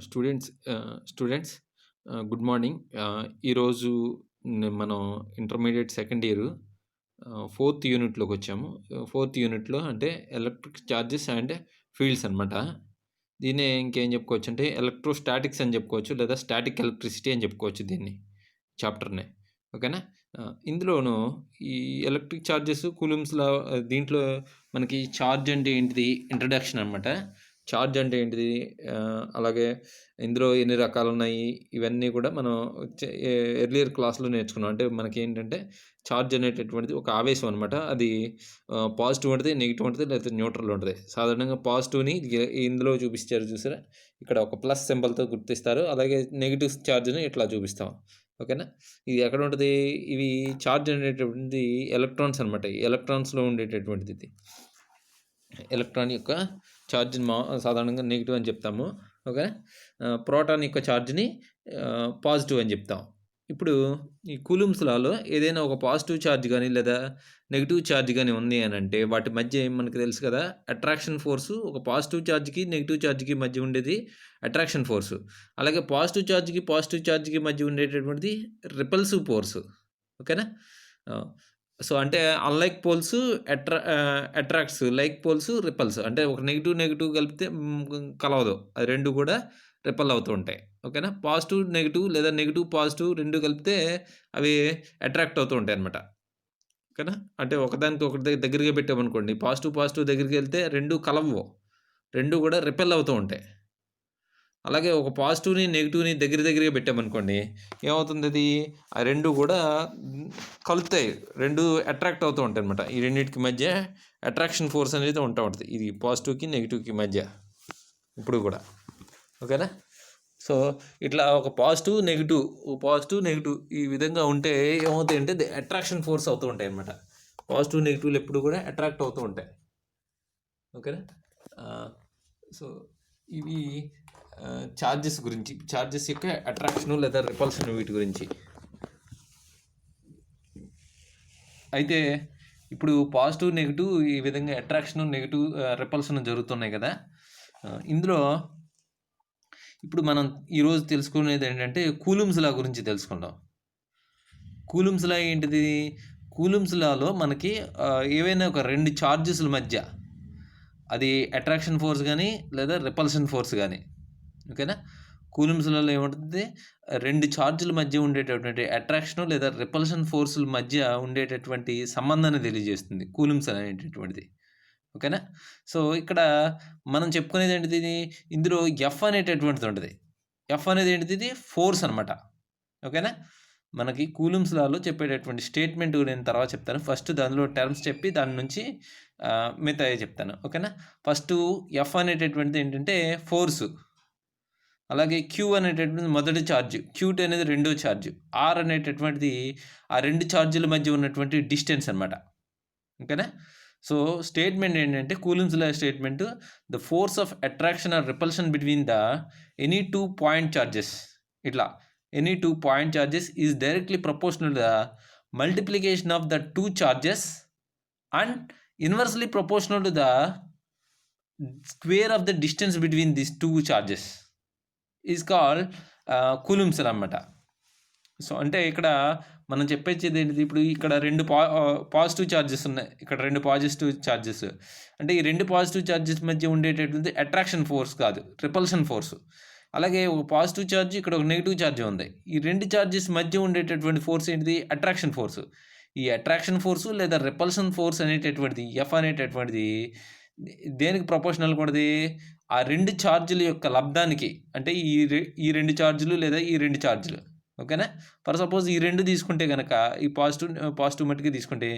Students students good morning. ఈరోజు మనం intermediate second year fourth యూనిట్లోకి వచ్చాము. ఫోర్త్ యూనిట్లో అంటే ఎలక్ట్రిక్ చార్జెస్ అండ్ ఫీల్డ్స్ అనమాట. దీన్నే ఇంకేం చెప్పుకోవచ్చు అంటే ఎలక్ట్రోస్టాటిక్స్ అని చెప్పుకోవచ్చు, లేదా స్టాటిక్ ఎలక్ట్రిసిటీ అని చెప్పుకోవచ్చు దీన్ని చాప్టర్ని. ఓకేనా. ఇందులోను ఈ ఎలక్ట్రిక్ చార్జెస్ కూలుమ్స్లో దీంట్లో మనకి ఛార్జ్ అంటే ఏంటిది ఇంట్రడక్షన్ అనమాట. ఛార్జ్ అంటే ఏంటిది, అలాగే ఇందులో ఎన్ని రకాలు ఉన్నాయి, ఇవన్నీ కూడా మనం ఎర్లియర్ క్లాస్లో నేర్చుకున్నాం. అంటే మనకి ఏంటంటే ఛార్జ్ అనేటటువంటిది ఒక ఆవేశం అనమాట. అది పాజిటివ్ ఉంటుంది, నెగిటివ్ ఉంటుంది, లేకపోతే న్యూట్రల్ ఉంటుంది. సాధారణంగా పాజిటివ్ని ఇందులో చూపించారు చూసారా, ఇక్కడ ఒక ప్లస్ సింబల్తో గుర్తిస్తారు. అలాగే నెగిటివ్ ఛార్జ్ని ఇట్లా చూపిస్తాం. ఓకేనా. ఇది ఎక్కడ ఉంటుంది, ఇవి ఛార్జ్ అనేటటువంటిది ఎలక్ట్రాన్స్ అనమాట. ఎలక్ట్రాన్స్లో ఉండేటటువంటిది ఇది. ఎలక్ట్రాన్ యొక్క ఛార్జ్ని సాధారణంగా నెగిటివ్ అని చెప్తాము. ఓకే. ప్రోటాన్ యొక్క ఛార్జ్ని పాజిటివ్ అని చెప్తాం. ఇప్పుడు ఈ కూలుమ్స్ లాలో ఏదైనా ఒక పాజిటివ్ ఛార్జ్ కానీ లేదా నెగిటివ్ ఛార్జ్ కానీ ఉంది అని అంటే వాటి మధ్య మనకు తెలుసు కదా, అట్రాక్షన్ ఫోర్సు. ఒక పాజిటివ్ ఛార్జ్కి నెగిటివ్ ఛార్జ్కి మధ్య ఉండేది అట్రాక్షన్ ఫోర్సు. అలాగే పాజిటివ్ ఛార్జ్కి మధ్య ఉండేటటువంటిది రిపల్సివ్ ఫోర్సు. ఓకేనా. సో అంటే unlike poles attracts, like poles repels. అంటే ఒక నెగిటివ్ కలిపితే కలవదు, అది రెండు కూడా రిపల్ అవుతూ ఉంటాయి. ఓకేనా. పాజిటివ్ నెగిటివ్ లేదా నెగిటివ్ పాజిటివ్ రెండు కలిపితే అవి అట్రాక్ట్ అవుతూ ఉంటాయి అనమాట. ఓకేనా. అంటే ఒకదానికి ఒకటి దగ్గరగా పెట్టామనుకోండి, పాజిటివ్ దగ్గరికి వెళ్తే రెండు కలవవు, రెండు కూడా రిపెల్ అవుతూ ఉంటాయి. అలాగే ఒక పాజిటివ్ని నెగిటివ్ని దగ్గరగా పెట్టామనుకోండి, ఏమవుతుంది, అది ఆ రెండు కూడా కలుపుతాయి, రెండు అట్రాక్ట్ అవుతూ ఉంటాయి అనమాట. ఈ రెండింటికి మధ్య అట్రాక్షన్ ఫోర్స్ అనేది ఉంటుంది, ఇది పాజిటివ్కి నెగిటివ్కి మధ్య ఇప్పుడు కూడా. ఓకేనా. సో ఇట్లా ఒక పాజిటివ్ నెగిటివ్ ఈ విధంగా ఉంటే ఏమవుతాయి అంటే అట్రాక్షన్ ఫోర్స్ అవుతూ ఉంటాయి అనమాట. పాజిటివ్ నెగిటివ్లు ఎప్పుడు కూడా అట్రాక్ట్ అవుతూ ఉంటాయి. ఓకేనా. సో ఇవి ఛార్జెస్ గురించి, ఛార్జెస్ యొక్క అట్రాక్షన్ లేదా రిపల్షన్, వీటి గురించి. అయితే ఇప్పుడు పాజిటివ్ నెగిటివ్ ఈ విధంగా అట్రాక్షన్ నెగిటివ్ రిపల్షన్ జరుగుతున్నాయి కదా. ఇందులో ఇప్పుడు మనం ఈరోజు తెలుసుకునేది ఏంటంటే కూలుమ్స్ లా గురించి తెలుసుకుందాం. కూలుమ్స్ లా ఏంటిది, కూలుమ్స్ లాలో మనకి ఏవైనా ఒక రెండు ఛార్జెస్ల మధ్య అది అట్రాక్షన్ ఫోర్స్ కానీ లేదా రిపల్షన్ ఫోర్స్ కానీ. ఓకేనా. కూలుమ్స్లలో ఏముంటుంది, రెండు ఛార్జీల మధ్య ఉండేటటువంటి అట్రాక్షన్ లేదా రిపల్షన్ ఫోర్సుల మధ్య ఉండేటటువంటి సంబంధాన్ని తెలియజేస్తుంది కూలుమ్స్ అనేటటువంటిది. ఓకేనా. సో ఇక్కడ మనం చెప్పుకునేది ఏంటిది, ఇందులో ఎఫ్ అనేటటువంటిది ఉంటుంది. ఎఫ్ అనేది ఏంటిది, ఇది ఫోర్స్ అనమాట. ఓకేనా. మనకి కూలుమ్స్ లాలో చెప్పేటటువంటి స్టేట్మెంట్ నేను తర్వాత చెప్తాను. ఫస్ట్ దానిలో టర్మ్స్ చెప్పి దాని నుంచి మిగతా చెప్తాను. ఓకేనా. ఫస్ట్ ఎఫ్ అనేటటువంటిది ఏంటంటే ఫోర్సు. అలాగే క్యూ అనేటటువంటిది మొదటి ఛార్జ్, క్యూట్ అనేది రెండో ఛార్జ్, ఆర్ అనేటటువంటిది ఆ రెండు ఛార్జీల మధ్య ఉన్నటువంటి డిస్టెన్స్ అనమాట. ఓకేనా. సో స్టేట్మెంట్ ఏంటంటే Coulomb's law statement, the force of attraction or repulsion between the any 2 point charges, ఇట్లా any 2 point charges is directly proportional the multiplication of the 2 charges and inversely proportional to the square of the distance between this 2 charges is called Coulomb's అనమాట. సో అంటే ఇక్కడ మనం చెప్పేది ఏంటిది, ఇప్పుడు ఇక్కడ రెండు పాజిటివ్ ఛార్జెస్ ఉన్నాయి, ఇక్కడ రెండు పాజిటివ్ ఛార్జెస్. అంటే ఈ రెండు పాజిటివ్ ఛార్జెస్ మధ్య ఉండేటటువంటి అట్రాక్షన్ ఫోర్స్ కాదు, రిపల్షన్ ఫోర్స్. అలాగే ఒక పాజిటివ్ ఛార్జ్, ఇక్కడ ఒక నెగిటివ్ ఛార్జ్ ఉంది. ఈ రెండు ఛార్జెస్ మధ్య ఉండేటటువంటి ఫోర్స్ ఏంటిది, అట్రాక్షన్ ఫోర్స్. ఈ అట్రాక్షన్ ఫోర్సు లేదా రిపల్షన్ ఫోర్స్ అనేటటువంటిది ఎఫ్ అనేటటువంటిది దేనికి ప్రపోర్షనల్గా ఉంటుంది, ఆ రెండు ఛార్జీల యొక్క లబ్ధానికి. అంటే ఈ రెండు ఛార్జీలు లేదా ఈ రెండు ఛార్జీలు. ఓకేనా. ఫర్ సపోజ్ ఈ రెండు తీసుకుంటే కనుక, ఈ పాజిటివ్ మట్టుకి తీసుకుంటే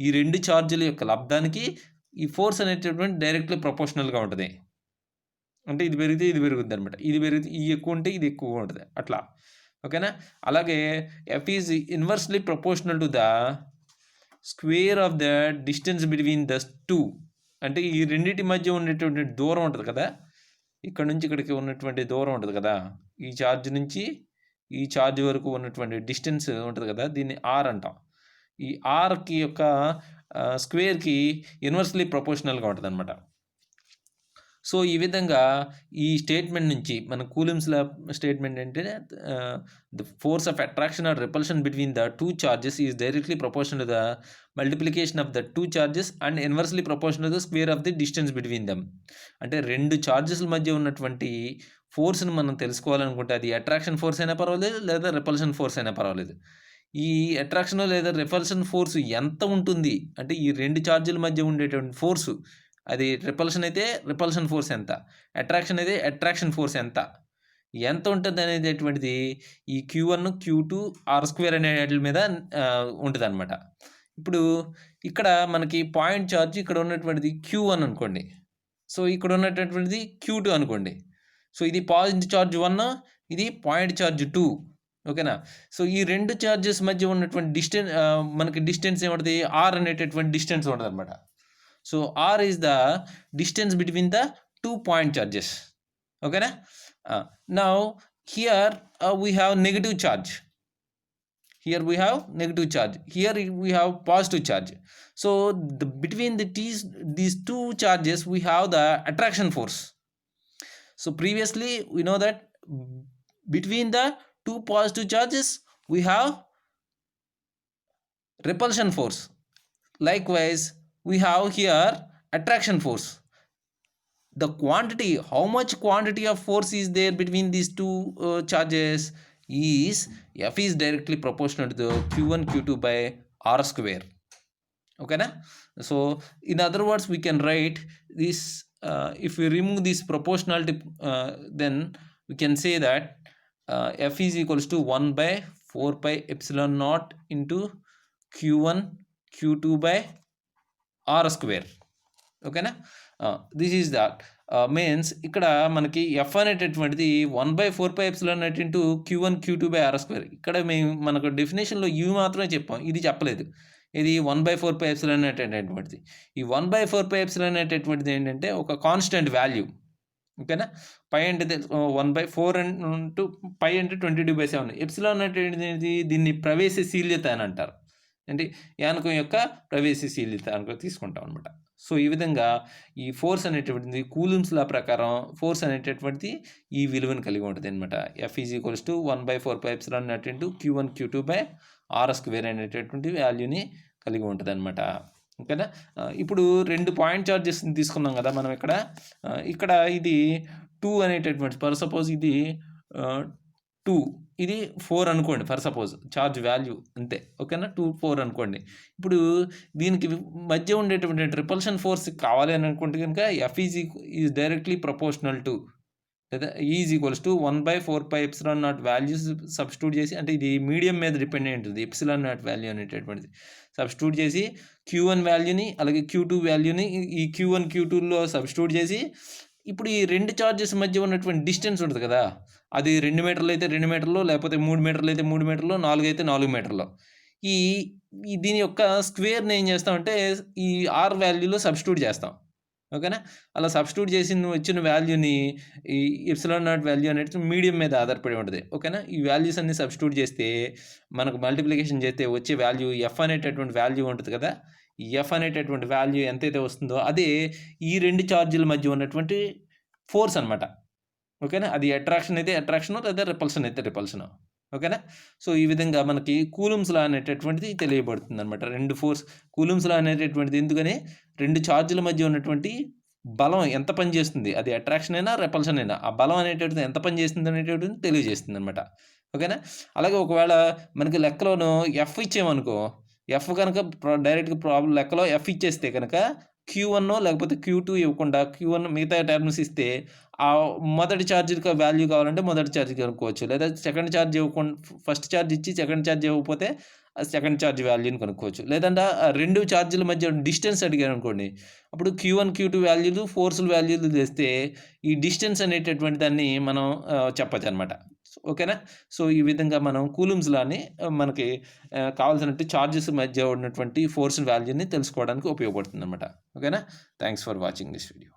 ఈ రెండు ఛార్జీల యొక్క లబ్ధానికి ఈ ఫోర్స్ అనేటటువంటి డైరెక్ట్లీ ప్రపోర్షనల్గా ఉంటుంది. అంటే ఇది పెరిగితే ఇది పెరుగుతుంది అనమాట, ఇది పెరిగితే ఈ ఎక్కువ ఉంటే ఇది ఎక్కువ ఉంటుంది, అట్లా. ఓకేనా. అలాగే F is inversely proportional to the square of the distance between the 2. అంటే ఈ రెండింటి మధ్య ఉండేటువంటి దూరం ఉంటుంది కదా, ఇక్కడ నుంచి ఇక్కడికి ఉన్నటువంటి దూరం ఉంటుంది కదా, ఈ ఛార్జ్ నుంచి ఈ ఛార్జ్ వరకు ఉన్నటువంటి డిస్టెన్స్ ఉంటుంది కదా, దీన్ని ఆర్ అంటాం. ఈ ఆర్కి యొక్క స్క్వేర్కి ఇన్వర్స్లీ ప్రపోర్షనల్గా ఉంటుంది అనమాట. సో ఈ విధంగా ఈ స్టేట్మెంట్ నుంచి మన కూలమ్స్ లా స్టేట్మెంట్ ఏంటంటే the force of attraction or repulsion between the two charges is directly proportional to the multiplication of the two charges and inversely proportional to the square of the distance between them. అంటే రెండు చార్జెస్ల మధ్య ఉన్నటువంటి ఫోర్స్ని మనం తెలుసుకోవాలనుకుంటే అది attraction force అయినా పర్వాలేదు లేదా రిపల్షన్ ఫోర్స్ అయినా పర్వాలేదు. ఈ అట్రాక్షన్ లేదా రిపల్షన్ ఫోర్స్ ఎంత ఉంటుంది అంటే ఈ రెండు ఛార్జీల మధ్య ఉండేటువంటి ఫోర్సు, అది రిపల్షన్ అయితే రిపల్షన్ ఫోర్స్ ఎంత, అట్రాక్షన్ అయితే అట్రాక్షన్ ఫోర్స్ ఎంత ఉంటుంది అనేటటువంటిది ఈ Q1 Q2 R² అనే వాటి మీద ఉంటుంది అనమాట. ఇప్పుడు ఇక్కడ మనకి పాయింట్ ఛార్జ్ ఇక్కడ ఉన్నటువంటిది Q1 అనుకోండి, సో ఇక్కడ ఉన్నటువంటిది Q2 అనుకోండి. సో ఇది పాయింట్ ఛార్జ్ 1, ఇది పాయింట్ ఛార్జ్ 2. ఓకేనా. సో ఈ రెండు ఛార్జెస్ మధ్య ఉన్నటువంటి డిస్టెన్స్ మనకి డిస్టెన్స్ ఏముంటుంది, R అనేటటువంటి డిస్టెన్స్ ఉంటుంది అనమాట. So R is the distance between the 2 point charges. ఓకేనా. Now here we have negative charge. Here we have negative charge. Here we have positive charge. So between these two charges we have the attraction force. So previously we know that between the two positive charges we have repulsion force. Likewise we have here attraction force. The quantity, how much quantity of force is there between these two charges is F is directly proportional to the Q1 Q2 by R². Okay na? So in other words we can write this, if we remove this proportionality, then we can say that F is equals to 1 by 4 pi epsilon naught into Q1 Q2 by R². ఓకేనా. This is that means ఇక్కడ మనకి F అనేటటువంటిది 1/4 pi epsilon naught into Q1 Q2 by R². ఇక్కడ మేము మనకు డెఫినేషన్లో you మాత్రమే చెప్పాం, ఇది చెప్పలేదు. ఇది 1/4 pi epsilon naught అనేటటువంటిది. ఈ 1/4 pi epsilon naught అనేటటువంటిది ఏంటంటే ఒక కాన్స్టెంట్ వాల్యూ. ఓకేనా. పై అంటే 1/4 ఇంటూ పై అంటే 22/7. ఎప్సిలాన్ అంటే దీన్ని ప్రవేశశీల్యత అని అంటారు. అంటే యానకం యొక్క ప్రవేశశీల్యత అనుకో తీసుకుంటాం అనమాట. సో ఈ విధంగా ఈ ఫోర్స్ అనేటటువంటిది కూలుమ్స్ లా ప్రకారం ఫోర్స్ అనేటటువంటిది ఈ విలువను కలిగి ఉంటుంది అనమాట. F is equals to 1/4 pi epsilon naught into Q1 Q2 by R² అనేటటువంటి వాల్యూని కలిగి ఉంటుంది అనమాట. ఓకేనా. ఇప్పుడు రెండు పాయింట్ చార్జెస్ని తీసుకున్నాం కదా మనం ఇక్కడ ఇది 2 అనేటటువంటి ఫర్ సపోజ్ ఇది 2, ఇది 4 అనుకోండి ఫర్ సపోజ్ చార్జ్ వాల్యూ అంతే. ఓకేనా. 2 4 అనుకోండి. ఇప్పుడు దీనికి మధ్య ఉండేటువంటి రిపల్షన్ ఫోర్స్ కావాలి అని అనుకుంటే కనుక F is directly proportional to లేదా is equals to 1/4 pi epsilon naught values substitute చేసి, అంటే ఇది మీడియం మీద డిపెండెంట్ ఉంటుంది ఎప్సిలాన్ నాట్ వాల్యూ అనేటటువంటిది సబ్స్టిట్యూట్ చేసి Q1 వాల్యూని అలాగే Q2 వాల్యూని ఈ Q1 Q2లో సబ్స్టిట్యూట్ చేసి, ఇప్పుడు ఈ రెండు చార్జెస్ మధ్య ఉన్నటువంటి డిస్టెన్స్ ఉంటుంది కదా, అది 2 మీటర్లు అయితే 2 మీటర్లు, లేకపోతే 3 మీటర్లు అయితే 3 మీటర్లు, 4 అయితే 4 మీటర్లు. ఈ దీని యొక్క స్క్వేర్ని ఏం చేస్తామంటే ఈ R వాల్యూలో సబ్స్టిట్యూట్ చేస్తాం. ఓకేనా. అలా సబ్స్టిట్యూట్ చేసి వచ్చిన వాల్యూని ఈ ఎప్సిలాన్ నాట్ వాల్యూ అనేది మీడియం మీద ఆధారపడి ఉంటుంది. ఓకేనా. ఈ వాల్యూస్ అన్ని సబ్స్టిట్యూట్ చేస్తే మనకు మల్టిప్లికేషన్ చేస్తే వచ్చే వాల్యూ ఎఫ్ అనేటటువంటి వాల్యూ ఉంటుంది కదా, ఈ ఎఫ్ అనేటటువంటి వాల్యూ ఎంతైతే వస్తుందో అదే ఈ రెండు ఛార్జీల మధ్య ఉన్నటువంటి ఫోర్స్ అనమాట. ఓకేనా. అది అట్రాక్షన్ అయితే అట్రాక్షను లేదా రిపల్షన్ అయితే రిపల్షను. ఓకేనా. సో ఈ విధంగా మనకి కూలుమ్స్ లా అనేటటువంటిది తెలియబడుతుంది అనమాట. రెండు ఫోర్స్ కూలుమ్స్ లా అనేటటువంటిది ఎందుకని రెండు ఛార్జీల మధ్య ఉన్నటువంటి బలం ఎంత పని చేస్తుంది, అది అట్రాక్షన్ అయినా రిపల్షన్ అయినా ఆ బలం అనేటటువంటిది ఎంత పని చేస్తుంది అనేటటువంటిది తెలియజేస్తుంది అనమాట. ఓకేనా. అలాగే ఒకవేళ మనకి లెక్కలోను ఎఫ్ ఇచ్చేమనుకో, ఎఫ్ కనుక డైరెక్ట్గా ప్రాబ్లం లెక్కలో ఎఫ్ ఇచ్చేస్తే కనుక Q1 లేకపోతే Q2 ఇవ్వకుండా Q1 మిగతా టర్మ్స్ ఇస్తే ఆ మొదటి ఛార్జీకి వాల్యూ కావాలంటే మొదటి ఛార్జ్ కనుక్కోవచ్చు, లేదా సెకండ్ ఛార్జ్ ఇవ్వకుండా ఫస్ట్ ఛార్జ్ ఇచ్చి సెకండ్ ఛార్జ్ ఇవ్వకపోతే సెకండ్ ఛార్జ్ వాల్యూని కనుక్కోవచ్చు. లేదంటే రెండు ఛార్జీల మధ్య డిస్టెన్స్ అడిగారు అనుకోండి, అప్పుడు Q1 Q2 వాల్యూలు ఫోర్సుల వాల్యూలు తెస్తే ఈ డిస్టెన్స్ అనేటటువంటి దాన్ని మనం చెప్పచ్చు అనమాట. ఓకేనా. సో ఈ విధంగా మనం కూలుమ్స్ లాని మనకి కావాల్సినట్టు ఛార్జెస్ మధ్య ఉన్నటువంటి ఫోర్స్ వాల్యూని తెలుసుకోవడానికి ఉపయోగపడుతుంది అనమాట. ఓకేనా. Thanks for watching this video.